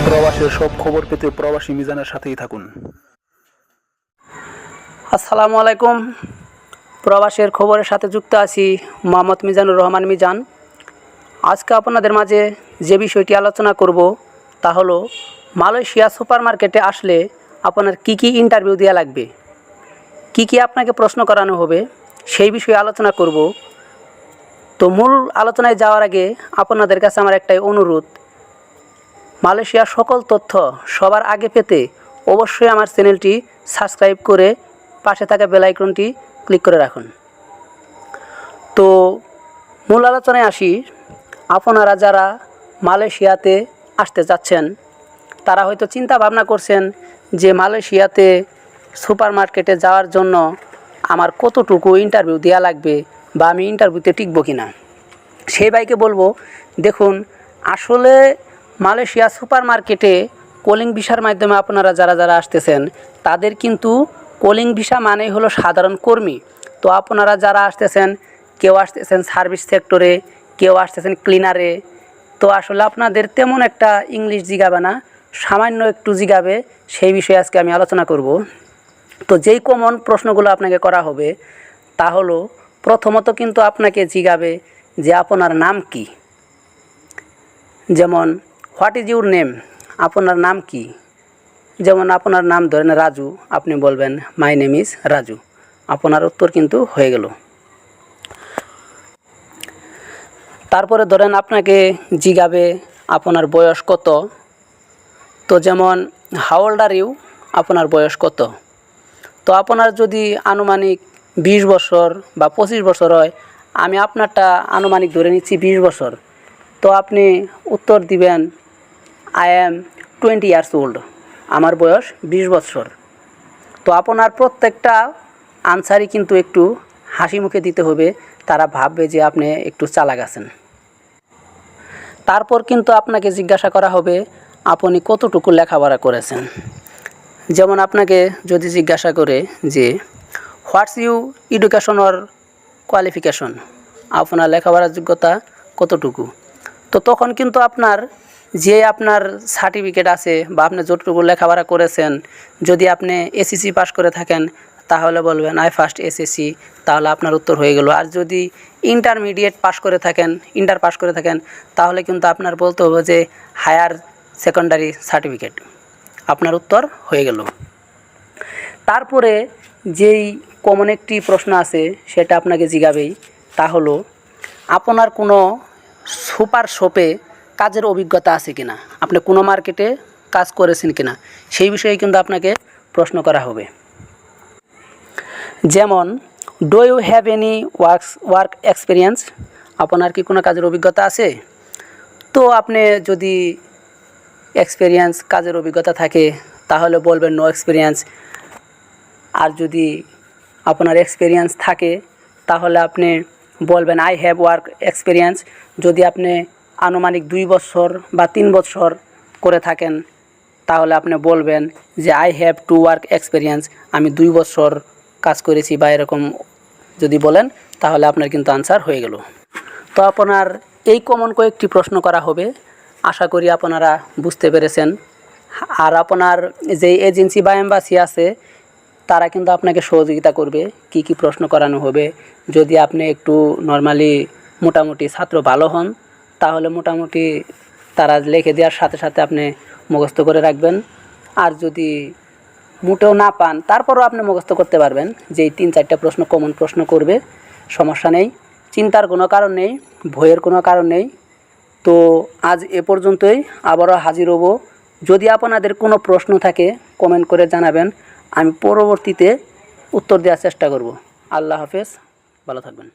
প্রবাসের সব খবর পেতে প্রবাসী মিজানের সাথেই থাকুন। আসসালামু আলাইকুম। প্রবাসের খবরের সাথে যুক্ত আছি মোহাম্মদ মিজানুর রহমান মিজান। আজকে আপনাদের মাঝে যে বিষয়টি আলোচনা করব তা হলো মালয়েশিয়া সুপার মার্কেটে আসলে আপনার কি কি ইন্টারভিউ দেওয়া লাগবে, কি কি আপনাকে প্রশ্ন করানো হবে, সেই বিষয়ে আলোচনা করব। তো মূল আলোচনায় যাওয়ার আগে আপনাদের কাছে আমার একটাই অনুরোধ, মালয়েশিয়ার সকল তথ্য সবার আগে পেতে অবশ্যই আমার চ্যানেলটি সাবস্ক্রাইব করে পাশে থাকা বেল আইকনটি ক্লিক করে রাখুন। তো মূল আলোচনায় আসি। আপনারা যারা মালয়েশিয়াতে আসতে যাচ্ছেন তারা হয়তো চিন্তা ভাবনা করছেন যে মালয়েশিয়াতে সুপার মার্কেটে যাওয়ার জন্য আমার কতটুকু ইন্টারভিউ দেওয়া লাগবে বা আমি ইন্টারভিউতে টিকবো কিনা। সেই ভাইকে বলবো, দেখুন আসলে মালয়েশিয়া সুপার মার্কেটে কলিং ভিসার মাধ্যমে আপনারা যারা আসতেছেন তাদের কিন্তু কলিং ভিসা মানেই হলো সাধারণ কর্মী। তো আপনারা যারা আসতেছেন, কেউ আসতেছেন সার্ভিস সেক্টরে, কেউ আসতেছেন ক্লিনারে। তো আসলে আপনাদের তেমন একটা ইংলিশ জিগাবে না, সামান্য একটু জিগাবে। সেই বিষয়ে আজকে আমি আলোচনা করব। তো যেই কমন প্রশ্নগুলো আপনাকে করা হবে তা হলো, প্রথমত কিন্তু আপনাকে জিগাবে যে আপনার নাম কি। যেমন হোয়াট ইজ ইউর নেম, আপনার নাম কি। যেমন আপনার নাম ধরেন রাজু, আপনি বলবেন মাই নেম ইজ রাজু। আপনার উত্তর কিন্তু হয়ে গেল। তারপরে ধরেন আপনাকে জিগাবে আপনার বয়স কত। তো যেমন হাউ ওল্ড আর ইউ, আপনার বয়স কত। তো আপনার যদি আনুমানিক 20 বছর বা 25 বছর হয়, আমি আপনারটা আনুমানিক ধরে নিচ্ছি 20 বছর। তো আপনি উত্তর দিবেন আই অ্যাম 20 ইয়ার্স ওল্ড, আমার বয়স 20 বছর। তো আপনার প্রত্যেকটা আনসারই কিন্তু একটু হাসি মুখে দিতে হবে, তারা ভাববে যে আপনি একটু চালাক আছেন। তারপর কিন্তু আপনাকে জিজ্ঞাসা করা হবে আপনি কতটুকু লেখাপড়া করেছেন। যেমন আপনাকে যদি জিজ্ঞাসা করে যে what's you education or qualification, আপনার লেখাপড়ার যোগ্যতা কতটুকু। তো তখন কিন্তু আপনার সার্টিফিকেট আছে বা আপনি যতটুকু লেখাপড়া করেছেন, যদি আপনি এসএসসি পাস করে থাকেন তাহলে বলবেন আই ফার্স্ট এসএসসি, তাহলে আপনার উত্তর হয়ে গেল। আর যদি ইন্টারমিডিয়েট পাস করে থাকেন, ইন্টার পাস করে থাকেন, তাহলে কিন্তু আপনার বলতে হবে যে হায়ার সেকেন্ডারি সার্টিফিকেট, আপনার উত্তর হয়ে গেল। তারপরে যেই কমন একটি প্রশ্ন আছে সেটা আপনাকে জিগাবেই, তা হলো আপনার কোনো সুপার শপে কাজের অভিজ্ঞতা আছে কিনা, আপনি কোনো মার্কেটে কাজ করেছেন কিনা, সেই বিষয়ে কিন্তু আপনাকে প্রশ্ন করা হবে। যেমন do you have any work experience, আপনার কি কোনো কাজের অভিজ্ঞতা আছে। তো আপনি যদি কাজের অভিজ্ঞতা থাকে তাহলে বলবেন নো এক্সপিরিয়েন্স। আর যদি আপনার এক্সপিরিয়েন্স থাকে তাহলে আপনি বলবেন আই হ্যাভ ওয়ার্ক এক্সপিরিয়েন্স। যদি আপনি আনুমানিক 2 বছর বা 3 বছর করে থাকেন তাহলে আপনি বলবেন যে I have to work experience, আমি 2 বছর কাজ করেছি বা এরকম যদি বলেন তাহলে আপনার কিন্তু আনসার হয়ে গেল। তো আপনার এই কমন কয়েকটি প্রশ্ন করা হবে, আশা করি আপনারা বুঝতে পেরেছেন। আর আপনার যে এজেন্সি বা এম্বাসি আছে তারা কিন্তু আপনাকে সহযোগিতা করবে কি কি প্রশ্ন করানো হবে। যদি আপনি একটু নর্মালি মোটামুটি ছাত্র ভালো হন তাহলে মোটামুটি তারা লিখে দেওয়ার সাথে সাথে আপনি মুখস্থ করে রাখবেন। আর যদি মোটেও না পান তারপরও আপনি মুখস্থ করতে পারবেন, যেই 3-4টা প্রশ্ন কমন প্রশ্ন করবে, সমস্যা নেই, চিন্তার কোনো কারণ নেই, ভয়ের কোনো কারণ নেই। তো আজ এ পর্যন্তই, আবারও হাজির হব। যদি আপনাদের কোনো প্রশ্ন থাকে কমেন্ট করে জানাবেন, আমি পরবর্তীতে উত্তর দেওয়ার চেষ্টা করব। আল্লাহ হাফেজ, ভালো থাকবেন।